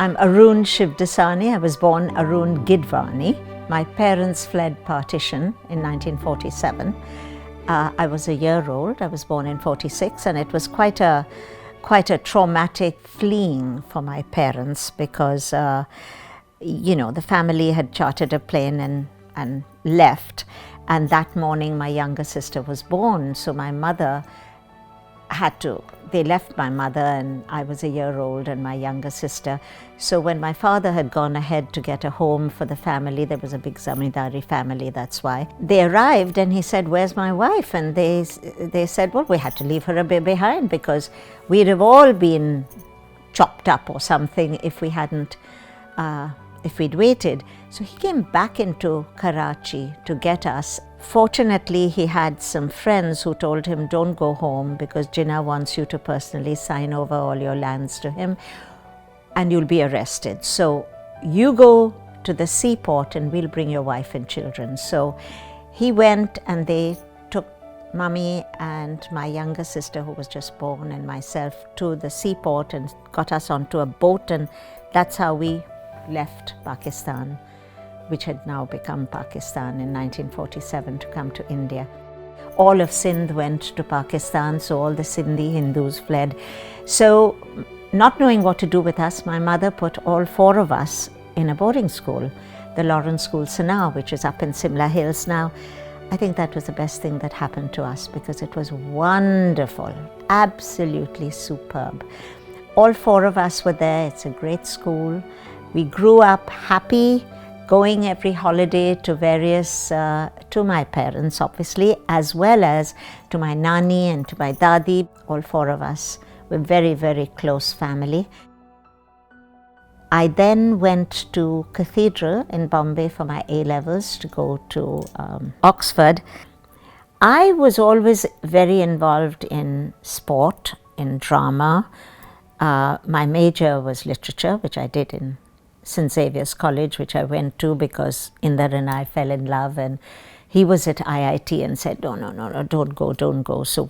I'm Aroon Shivdasani. I was born Aroon Gidwani. My parents fled partition in 1947. I was a year old. I was born in 46, and it was quite a traumatic fleeing for my parents because the family had chartered a plane and left. And that morning my younger sister was born, so my mother they left my mother, and I was a year old and my younger sister. So when my father had gone ahead to get a home for the family, there was a big zamindari family, that's why. They arrived and he said, "Where's my wife?" And they said, well, we had to leave her a bit behind because we'd have all been chopped up or something if we hadn't, if we'd waited. So he came back into Karachi to get us. Fortunately, he had some friends who told him, don't go home because Jinnah wants you to personally sign over all your lands to him and you'll be arrested. So you go to the seaport and we'll bring your wife and children. So he went and they took Mummy and my younger sister, who was just born, and myself to the seaport and got us onto a boat, and that's how we left Pakistan, which had now become Pakistan, in 1947 to come to India. All of Sindh went to Pakistan, so all the Sindhi Hindus fled. So, not knowing what to do with us, my mother put all four of us in a boarding school, the Lawrence School Sanaa, which is up in Simla Hills now. I think that was the best thing that happened to us because it was wonderful, absolutely superb. All four of us were there. It's a great school. We grew up happy, going every holiday to to my parents, obviously, as well as to my nani and to my dadi. All four of us were very, very close family. I then went to Cathedral in Bombay for my A-levels to go to Oxford. I was always very involved in sport, in drama. My major was literature, which I did in St. Xavier's College, which I went to because Inder and I fell in love, and he was at IIT and said, no, don't go. So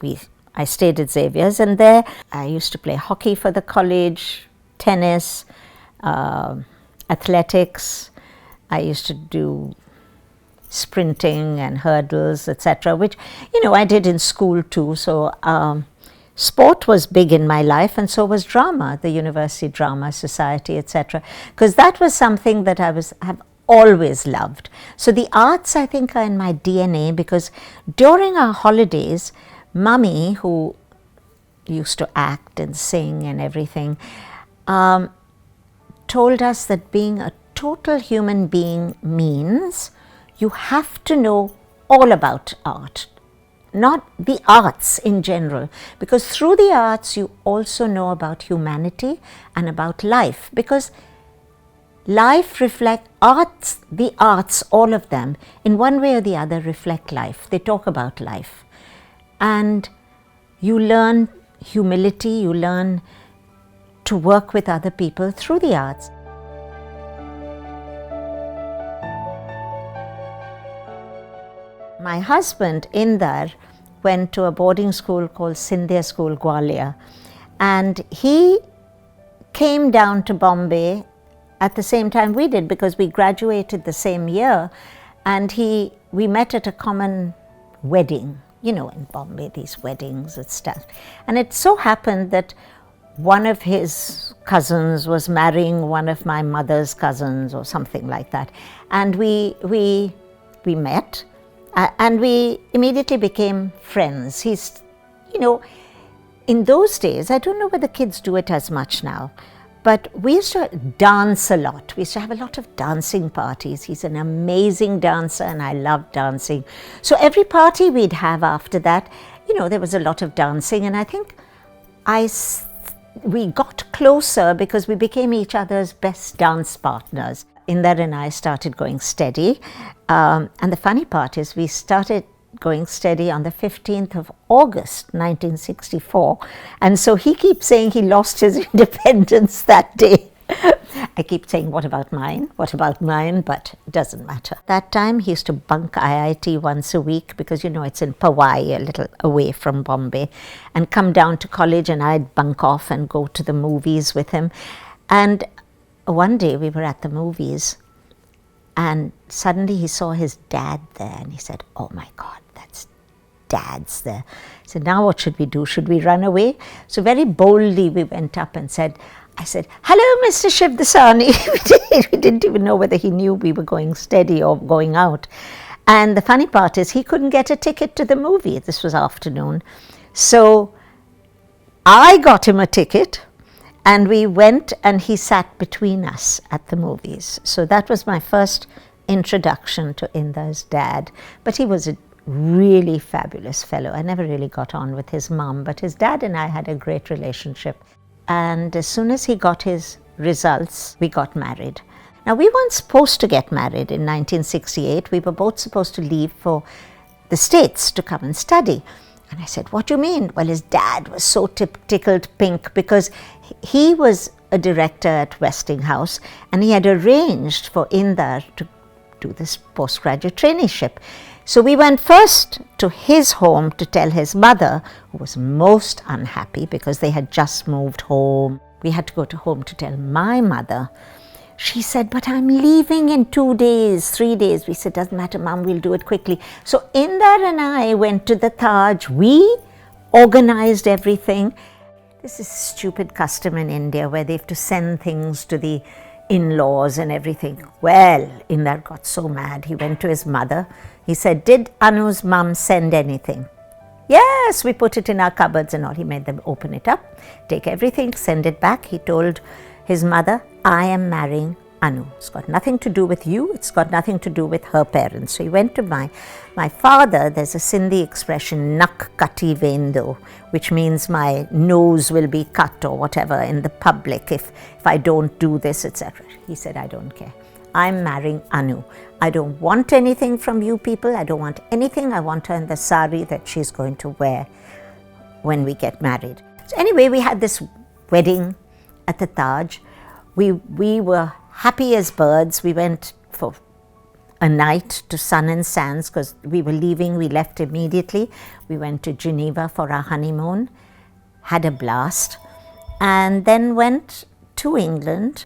I stayed at Xavier's, and there I used to play hockey for the college, tennis, athletics. I used to do sprinting and hurdles, etc., which, I did in school too. So sport was big in my life, and so was drama, the University Drama Society, etc., because that was something that I have always loved. So the arts, I think, are in my DNA, because during our holidays, Mummy, who used to act and sing and everything, told us that being a total human being means you have to know all about art. Not the arts in general, because through the arts you also know about humanity and about life, because life reflects arts, the arts, all of them, in one way or the other reflect life. They talk about life. And you learn humility, you learn to work with other people through the arts. My husband, Inder, went to a boarding school called Sindhya School, Gwalior, and he came down to Bombay at the same time we did because we graduated the same year, and we met at a common wedding, in Bombay, these weddings and stuff. And it so happened that one of his cousins was marrying one of my mother's cousins or something like that. And we met. And we immediately became friends. He's, in those days, I don't know whether kids do it as much now, but we used to dance a lot. We used to have a lot of dancing parties. He's an amazing dancer and I love dancing. So every party we'd have after that, there was a lot of dancing, and I think we got closer because we became each other's best dance partners. Inder and I started going steady. And the funny part is we started going steady on the 15th of August, 1964. And so he keeps saying he lost his independence that day. I keep saying, what about mine? What about mine? But it doesn't matter. That time he used to bunk IIT once a week because, it's in Powai, a little away from Bombay, and come down to college, and I'd bunk off and go to the movies with him. And one day we were at the movies and suddenly he saw his dad there and he said, "Oh my God, that's Dad's there." He said, "Now what should we do? Should we run away?" So very boldly we went up and I said, "Hello, Mr. Shivdasani." We didn't even know whether he knew we were going steady or going out. And the funny part is he couldn't get a ticket to the movie. This was afternoon. So I got him a ticket and we went and he sat between us at the movies. So that was my first introduction to Inda's dad. But he was a really fabulous fellow. I never really got on with his mum, but his dad and I had a great relationship. And as soon as he got his results, we got married. Now, we weren't supposed to get married in 1968. We were both supposed to leave for the States to come and study. And I said, "What do you mean?" Well, his dad was so tickled pink because he was a director at Westinghouse and he had arranged for Inda to do this postgraduate traineeship. So we went first to his home to tell his mother, who was most unhappy because they had just moved home. We had to go to home to tell my mother. She said, "But I'm leaving in 2 days, 3 days." We said, "Doesn't matter, Mum, we'll do it quickly." So Inda and I went to the Taj. We organized everything. This is a stupid custom in India where they have to send things to the in-laws and everything. Well, Inda got so mad. He went to his mother. He said, "Did Anu's mum send anything?" "Yes, we put it in our cupboards and all." He made them open it up, take everything, send it back. He told his mother, "I am marrying Anu. It's got nothing to do with you. It's got nothing to do with her parents." So he went to my father. There's a Sindhi expression, "Nak kati vendo," which means my nose will be cut or whatever in the public if I don't do this, etc. He said, "I don't care. I'm marrying Anu. I don't want anything from you people. I don't want anything. I want her in the sari that she's going to wear when we get married." So anyway, we had this wedding at the Taj. We were happy as birds. We went for a night to Sun and Sands because we were leaving. We left immediately. We went to Geneva for our honeymoon, had a blast, and then went to England.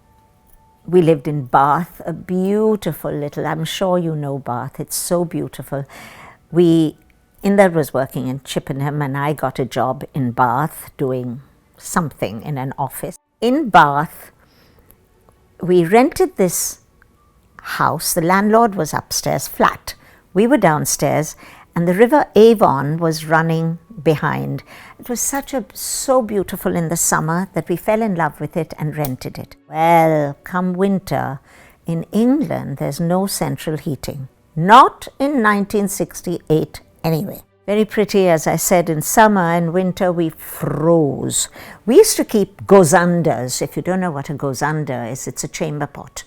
We lived in Bath, a beautiful little, I'm sure you know Bath, it's so beautiful. Inda was working in Chippenham and I got a job in Bath doing something in an office. In Bath, we rented this house. The landlord was upstairs, flat. We were downstairs and the river Avon was running behind. It was so beautiful in the summer that we fell in love with it and rented it. Well, come winter, in England, there's no central heating. Not in 1968 anyway. Very pretty, as I said, in summer and winter we froze. We used to keep gozandas. If you don't know what a gozanda is, it's a chamber pot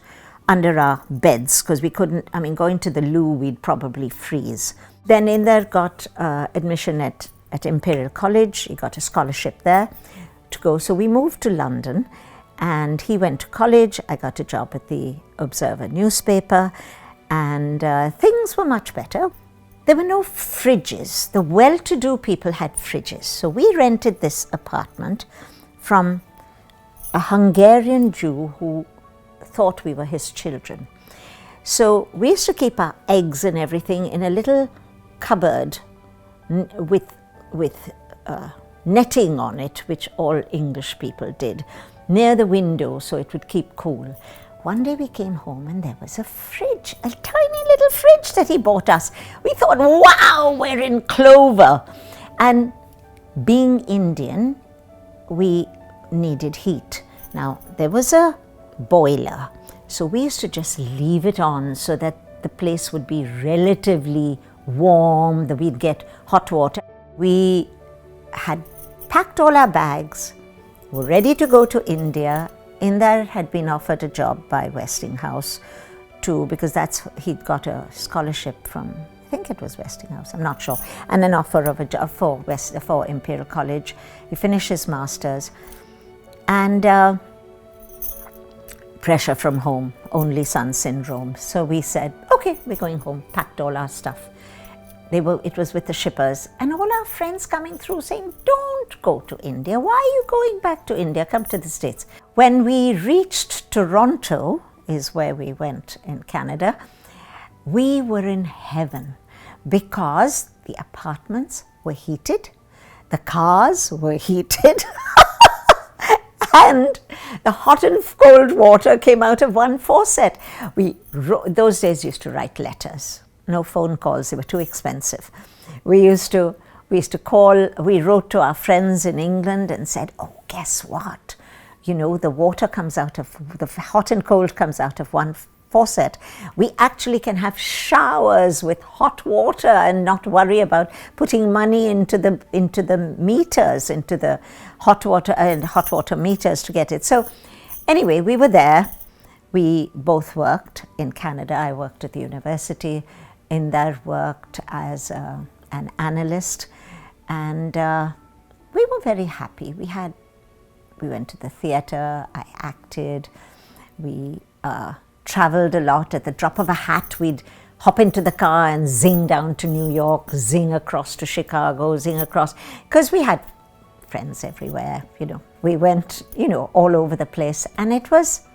under our beds because we couldn't, going to the loo, we'd probably freeze. Then Inder got admission at Imperial College. He got a scholarship there to go. So we moved to London and he went to college. I got a job at the Observer newspaper and things were much better. There were no fridges. The well-to-do people had fridges. So we rented this apartment from a Hungarian Jew who thought we were his children. So we used to keep our eggs and everything in a little cupboard with netting on it, which all English people did, near the window so it would keep cool. One day we came home and there was a fridge, a tiny little fridge that he bought us. We thought, wow, we're in clover. And being Indian, we needed heat. Now, there was a boiler, so we used to just leave it on so that the place would be relatively warm, that we'd get hot water. We had packed all our bags, were ready to go to India. Inder had been offered a job by Westinghouse too, because he'd got a scholarship from, I think it was Westinghouse, I'm not sure, and an offer of a job for Imperial College. He finished his master's and pressure from home, only son syndrome. So we said, okay, we're going home, packed all our stuff. It was with the shippers and all our friends coming through saying, don't go to India. Why are you going back to India? Come to the States. When we reached Toronto, is where we went in Canada, we were in heaven because the apartments were heated, the cars were heated, and the hot and cold water came out of one faucet. Those days used to write letters, no phone calls, they were too expensive. We used to call, we wrote to our friends in England and said, oh, guess what? You know, the water comes out of, the hot and cold comes out of one faucet. We actually can have showers with hot water and not worry about putting money into the meters, into the hot water meters to get it. So anyway, we were there. We both worked in Canada. I worked at the university. Inder worked as an analyst, and we were very happy. We went to the theatre, I acted, we travelled a lot. At the drop of a hat, we'd hop into the car and zing down to New York, zing across to Chicago, zing across, because we had friends everywhere, you know. We went, you know, all over the place, and it was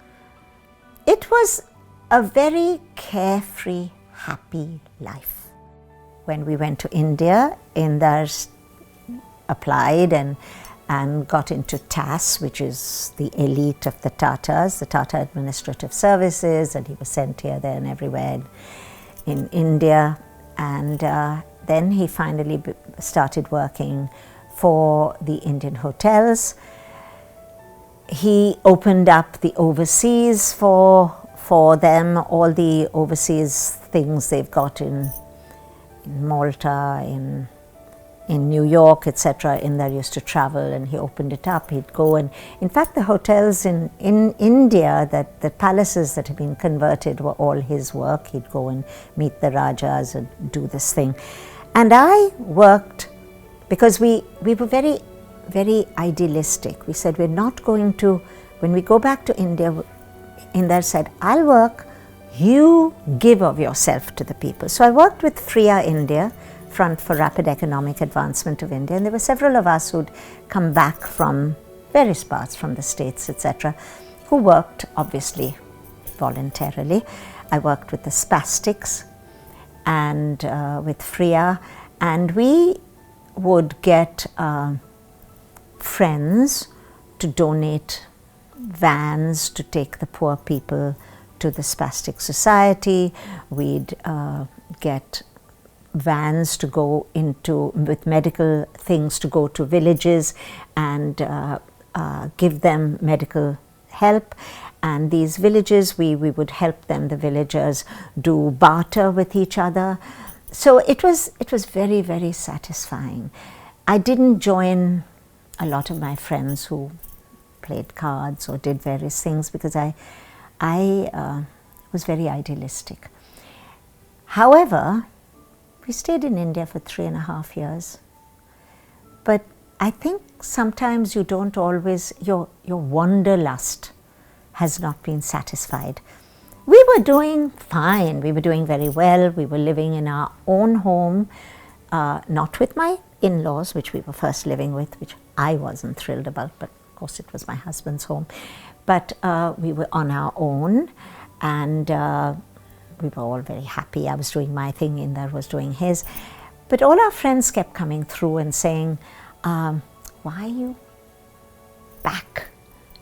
a very carefree, happy life. When we went to India, Inder applied and got into TAS, which is the elite of the Tatas, the Tata Administrative Services, and he was sent here, there and everywhere in India. And then he finally started working for the Indian hotels. He opened up the overseas for them, all the overseas things they've got in Malta, in New York, etc. Inder used to travel, and he opened it up. He'd go, and in fact the hotels in India, that the palaces that had been converted were all his work. He'd go and meet the Rajas and do this thing. And I worked, because we were very, very idealistic. We said, we're not going to, when we go back to India, Inder said, I'll work, you give of yourself to the people. So I worked with FRIA India, Front for Rapid Economic Advancement of India, and there were several of us who'd come back from various parts, from the States, etc., who worked obviously voluntarily. I worked with the Spastics and with FRIA, and we would get friends to donate vans to take the poor people to the Spastic Society. We'd get vans to go into, with medical things, to go to villages and give them medical help. And these villages, we would help them, the villagers, do barter with each other. So it was very, very satisfying. I didn't join a lot of my friends who played cards or did various things, because I was very idealistic. However, we stayed in India for 3.5 years, but I think sometimes you don't always, your wanderlust has not been satisfied. We were doing fine, we were doing very well, we were living in our own home, not with my in-laws, which we were first living with, which I wasn't thrilled about, but of course it was my husband's home. But we were on our own, and we were all very happy. I was doing my thing, Inder was doing his. But all our friends kept coming through and saying, why are you back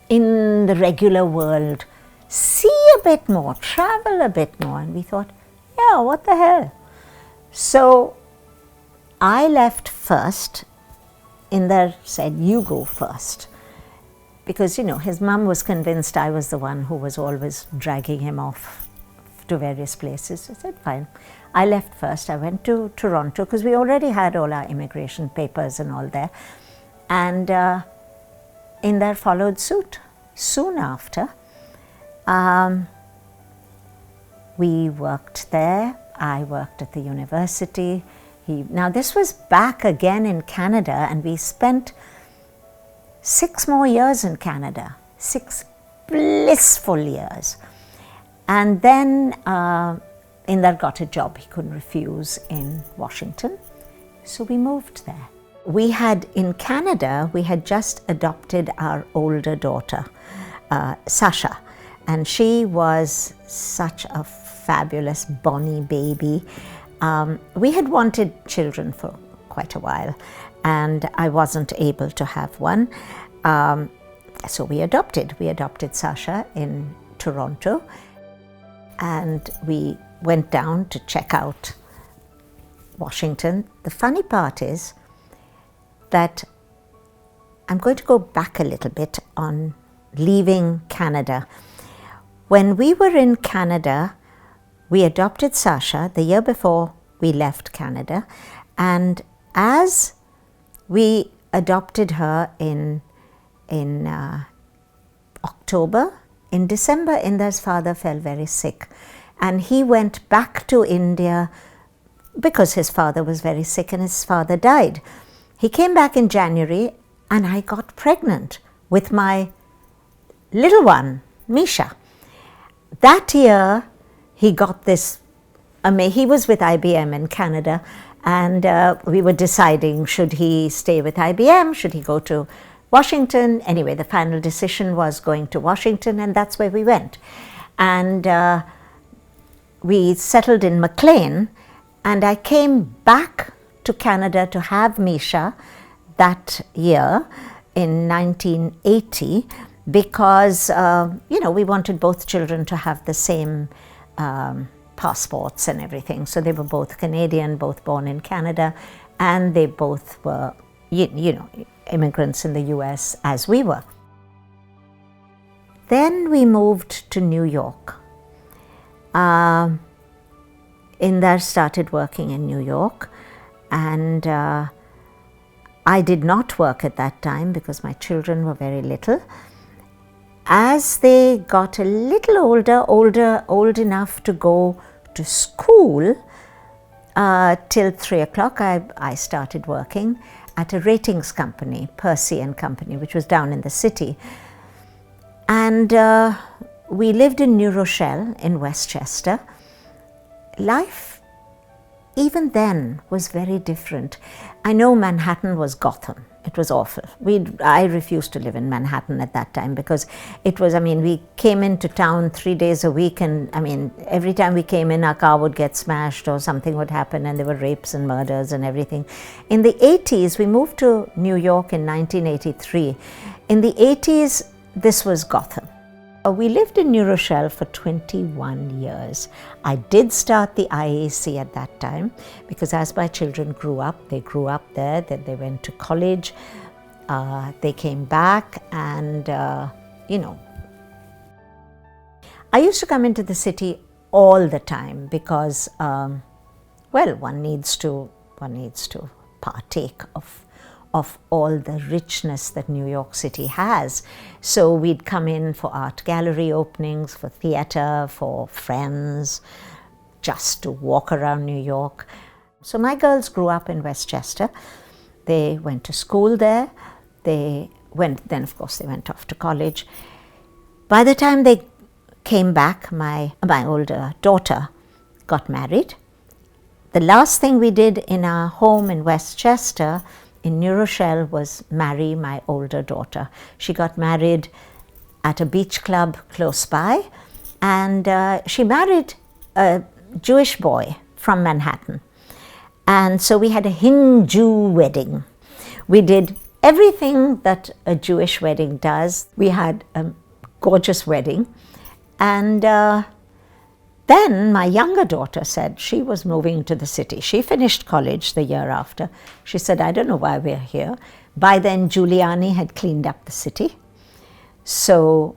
in the regular world? See a bit more, travel a bit more. And we thought, yeah, what the hell? So I left first. Inder said, you go first. Because, you know, his mum was convinced I was the one who was always dragging him off to various places. I said, fine. I left first. I went to Toronto, because we already had all our immigration papers and all there. And Inder followed suit. Soon after, we worked there. I worked at the university. Now this was back again in Canada, and we spent 6 more years in Canada, 6 blissful years. And then Inder got a job he couldn't refuse in Washington, so we moved there. We had, in Canada, we had just adopted our older daughter, Sasha, and she was such a fabulous bonny baby. We had wanted children for quite a while, and I wasn't able to have one. So we adopted Sasha in Toronto, and we went down to check out Washington. The funny part is that I'm going to go back a little bit on leaving Canada. When we were in Canada, we adopted Sasha the year before we left Canada, and as we adopted her in October, in December, Inda's father fell very sick, and he went back to India because his father was very sick and his father died. He came back in January, and I got pregnant with my little one, Misha. That year, he got this, he was with IBM in Canada, and we were deciding, should he stay with IBM, should he go to Washington? Anyway, the final decision was going to Washington, and that's where we went. And we settled in McLean, and I came back to Canada to have Misha that year in 1980 because, we wanted both children to have the same passports and everything. So they were both Canadian, both born in Canada, and they both were, immigrants in the US as we were. Then we moved to New York. Indar started working in New York, and I did not work at that time because my children were very little. As they got a little old enough to go to school, till 3 o'clock, I started working at a ratings company, Percy and Company, which was down in the city. And we lived in New Rochelle in Westchester. Life, even then, was very different. I know Manhattan was Gotham. It was awful. I refused to live in Manhattan at that time because it was, we came into town 3 days a week, and every time we came in, our car would get smashed or something would happen, and there were rapes and murders and everything. In the 80s, we moved to New York in 1983. In the 80s, this was Gotham. We lived in New Rochelle for 21 years. I did start the IAC at that time because as my children grew up, they grew up there, then they went to college, they came back, and I used to come into the city all the time because, one needs to partake of all the richness that New York City has. So we'd come in for art gallery openings, for theater, for friends, just to walk around New York. So my girls grew up in Westchester. They went to school there. Then of course they went off to college. By the time they came back, my older daughter got married. The last thing we did in our home in Westchester in New Rochelle was marry my older daughter. She got married at a beach club close by, and she married a Jewish boy from Manhattan. And so we had a Hindu wedding. We did everything that a Jewish wedding does. We had a gorgeous wedding, and then my younger daughter said she was moving to the city. She finished college the year after. She said, I don't know why we're here. By then, Giuliani had cleaned up the city. So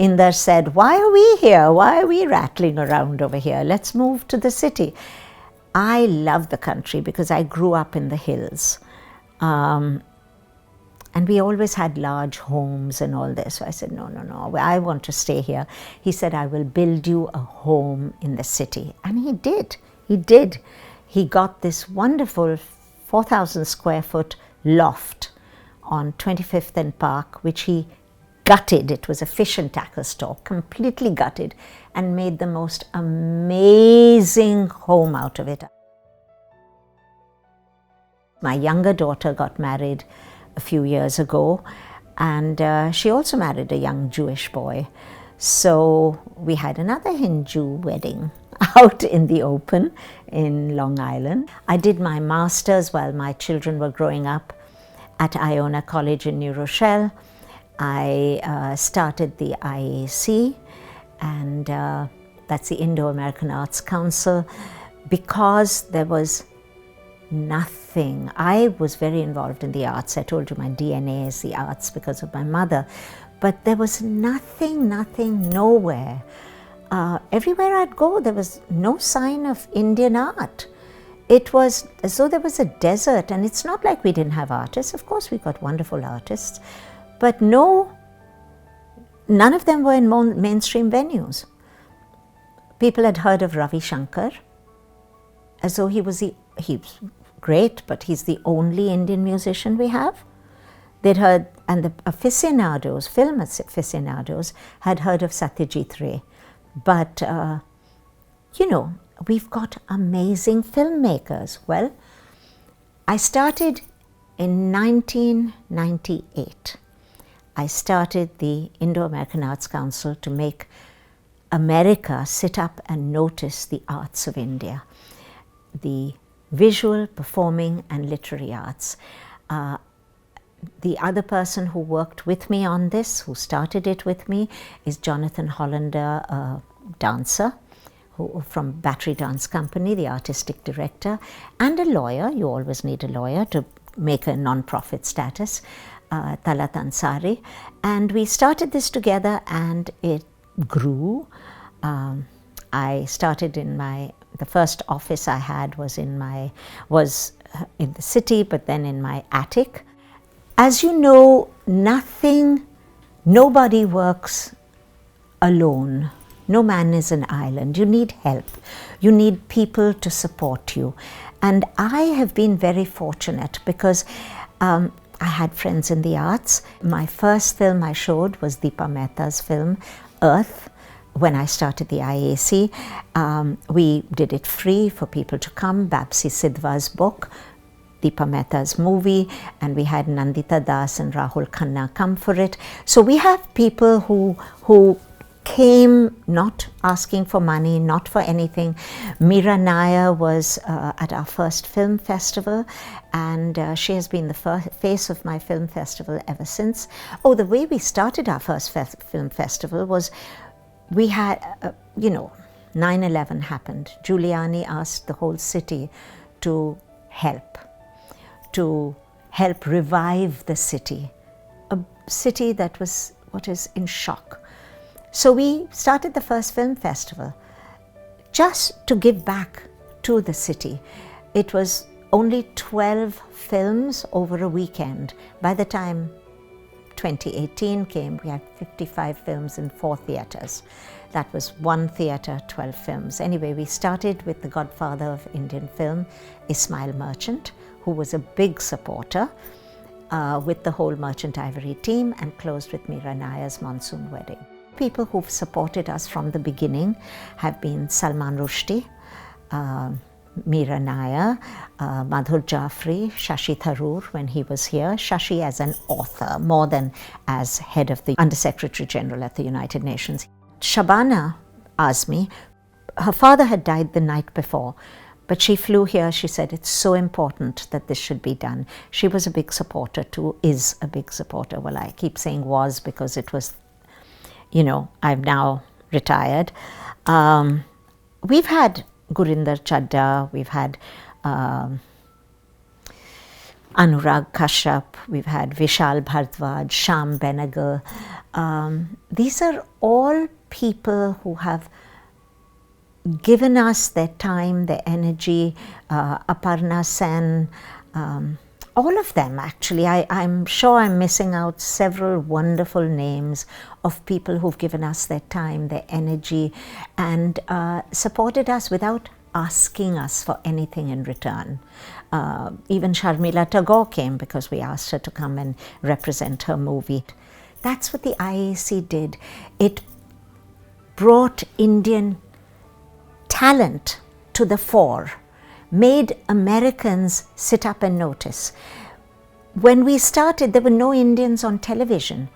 Indar said, why are we here? Why are we rattling around over here? Let's move to the city. I love the country because I grew up in the hills. And we always had large homes and all this. So I said, no, I want to stay here. He said, I will build you a home in the city. And he did. He got this wonderful 4,000 square foot loft on 25th and Park, which he gutted. It was a fish and tackle store, completely gutted, and made the most amazing home out of it. My younger daughter got married a few years ago. And she also married a young Jewish boy. So we had another Hindu wedding out in the open in Long Island. I did my master's while my children were growing up at Iona College in New Rochelle. I started the IAC, and that's the Indo-American Arts Council, because there was nothing. I was very involved in the arts. I told you my DNA is the arts because of my mother. But there was nothing, nowhere. Everywhere I'd go, there was no sign of Indian art. It was as though there was a desert, and it's not like we didn't have artists. Of course, we got wonderful artists, but none of them were in mainstream venues. People had heard of Ravi Shankar, as though he's great, but he's the only Indian musician we have. They'd heard, and the aficionados, film aficionados, had heard of Satyajit Ray. But, we've got amazing filmmakers. Well, I started in 1998. I started the Indo-American Arts Council to make America sit up and notice the arts of India, the visual, performing, and literary arts. The other person who worked with me on this, who started it with me, is Jonathan Hollander, a dancer from Battery Dance Company, the artistic director, and a lawyer. You always need a lawyer to make a non-profit status, Talat Ansari. And we started this together, and it grew. I started the first office I had was in the city, but then in my attic. As you know, nobody works alone. No man is an island. You need help. You need people to support you. And I have been very fortunate because I had friends in the arts. My first film I showed was Deepa Mehta's film, Earth. When I started the IAC, we did it free for people to come. Bapsi Sidhwa's book, Deepa Mehta's movie, and we had Nandita Das and Rahul Khanna come for it. So we have people who came not asking for money, not for anything. Meera Nair was at our first film festival, and she has been the face of my film festival ever since. Oh, the way we started our first film festival was we had, 9/11 happened. Giuliani asked the whole city to help revive the city, a city that was in shock. So we started the first film festival just to give back to the city. It was only 12 films over a weekend. By the time 2018 came, we had 55 films in 4 theatres. That was 1 theatre, 12 films. Anyway, we started with the godfather of Indian film, Ismail Merchant, who was a big supporter with the whole Merchant Ivory team, and closed with Meera Nair's Monsoon Wedding. People who've supported us from the beginning have been Salman Rushdie, Meera Nair, Madhur Jaffrey, Shashi Tharoor when he was here. Shashi as an author more than as head of the Under-Secretary General at the United Nations. Shabana Azmi, her father had died the night before, but she flew here. She said it's so important that this should be done. She was a big supporter too, is a big supporter. Well, I keep saying was because it was, I've now retired. We've had Gurinder Chadda, we've had Anurag Kashyap, we've had Vishal Bhardwaj, Shyam Benegal. These are all people who have given us their time, their energy. Aparna Sen, all of them actually. I'm sure I'm missing out several wonderful names of people who've given us their time, their energy, and supported us without asking us for anything in return. Even Sharmila Tagore came because we asked her to come and represent her movie. That's what the IAC did. It brought Indian talent to the fore, made Americans sit up and notice. When we started, there were no Indians on television.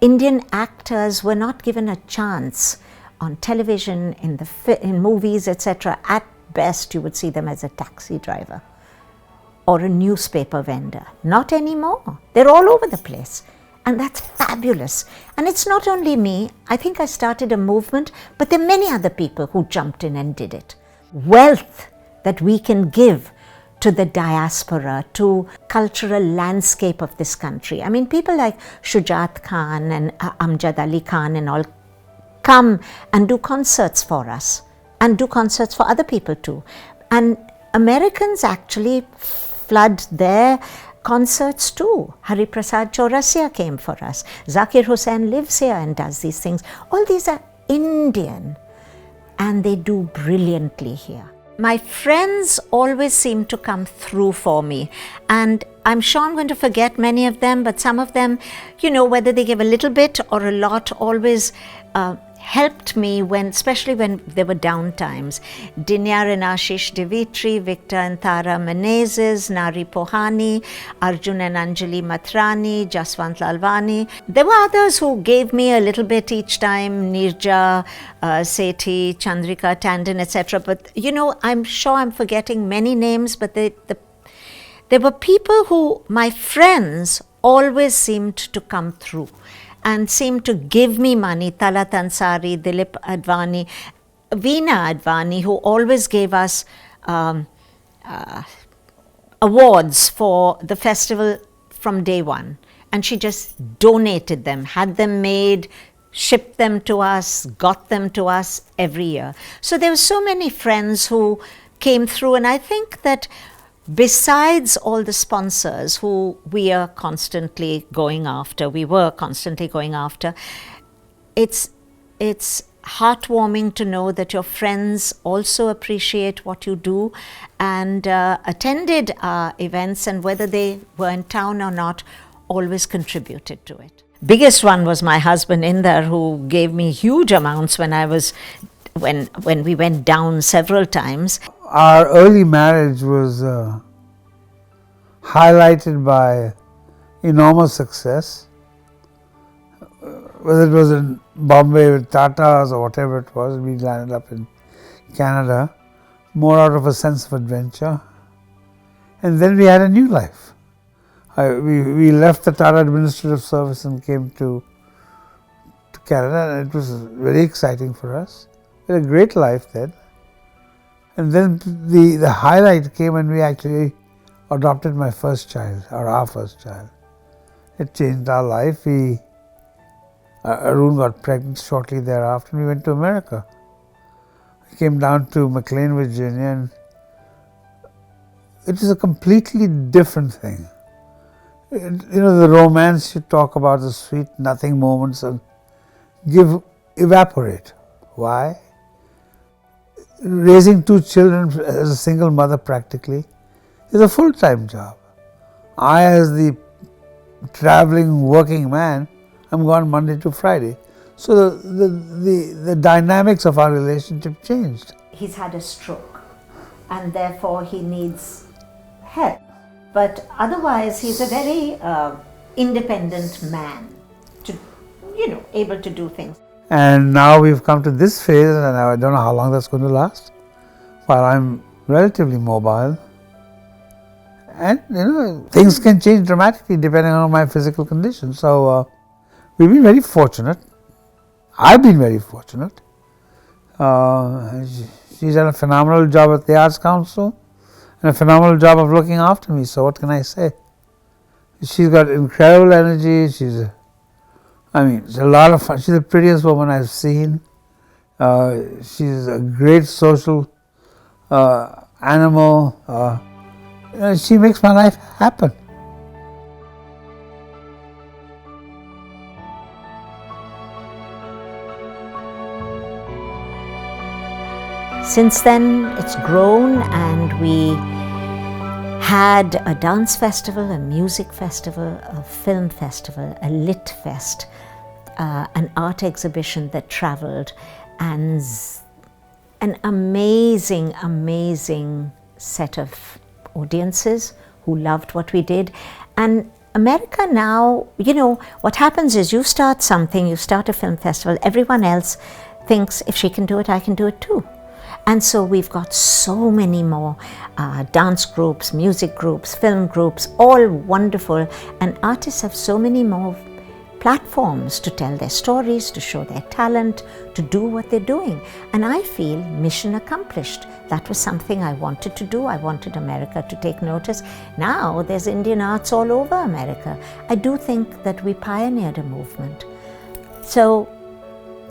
Indian actors were not given a chance on television, in movies, etc. At best, you would see them as a taxi driver or a newspaper vendor. Not anymore. They're all over the place. And that's fabulous. And it's not only me. I think I started a movement, but there are many other people who jumped in and did it. Wealth that we can give to the diaspora, to cultural landscape of this country. I mean, people like Shujat Khan and Amjad Ali Khan and all come and do concerts for us and do concerts for other people too. And Americans actually flood their concerts too. Hari Prasad Chaurasia came for us. Zakir Hussain lives here and does these things. All these are Indian and they do brilliantly here. My friends always seem to come through for me, and I'm sure I'm going to forget many of them, but some of them, you know, whether they give a little bit or a lot, always helped me especially when there were down times. Dinyar and Ashish Devitri, Victor and Tara Menezes, Nari Pohani, Arjun and Anjali Matrani, Jaswant Lalwani. There were others who gave me a little bit each time, Nirja, Sethi, Chandrika Tandon, etc. But, you know, I'm sure I'm forgetting many names, but there were people who, my friends, always seemed to come through and seemed to give me money. Talat Ansari, Dilip Advani, Veena Advani, who always gave us awards for the festival from day one. And she just donated them, had them made, shipped them to us, got them to us every year. So there were so many friends who came through, and I think that besides all the sponsors who we were constantly going after, it's heartwarming to know that your friends also appreciate what you do and attended our events, and whether they were in town or not, always contributed to it. Biggest one was my husband Inder, who gave me huge amounts when we went down several times. Our early marriage was highlighted by enormous success, whether it was in Bombay with Tatas or whatever it was. We landed up in Canada, more out of a sense of adventure. And then we had a new life. We left the Tata Administrative Service and came to Canada, and it was very exciting for us. We had a great life then. And then the highlight came when we actually adopted my first child, or our first child. It changed our life. Aroon got pregnant shortly thereafter, and we went to America. We came down to McLean, Virginia, and it was a completely different thing. You know, the romance you talk about, the sweet nothing moments, and evaporate. Why? Raising two children as a single mother practically is a full-time job. I, as the traveling working man, I'm gone Monday to Friday. So the dynamics of our relationship changed. He's had a stroke and therefore he needs help. But otherwise he's a very independent man, able to do things. And now we've come to this phase, and I don't know how long that's going to last, while I'm relatively mobile. And, things can change dramatically depending on my physical condition. So, we've been very fortunate. I've been very fortunate. She's done a phenomenal job at the Arts Council and a phenomenal job of looking after me. So, what can I say? She's got incredible energy. It's a lot of fun. She's the prettiest woman I've seen. She's a great social animal. She makes my life happen. Since then, it's grown, and we had a dance festival, a music festival, a film festival, a lit fest, an art exhibition that traveled, and an amazing, amazing set of audiences who loved what we did. And America now, you know, what happens is you start something, you start a film festival, everyone else thinks if she can do it, I can do it too. And so we've got so many more dance groups, music groups, film groups, all wonderful. And artists have so many more platforms to tell their stories, to show their talent, to do what they're doing. And I feel mission accomplished. That was something I wanted to do. I wanted America to take notice. Now there's Indian arts all over America. I do think that we pioneered a movement. So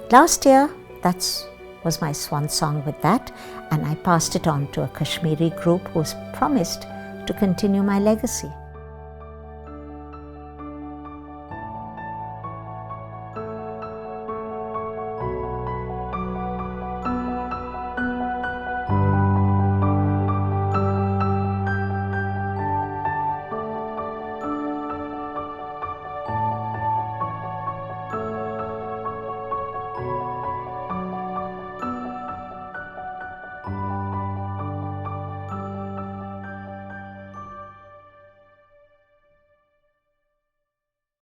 last year, that was my swan song with that, and I passed it on to a Kashmiri group who's promised to continue my legacy.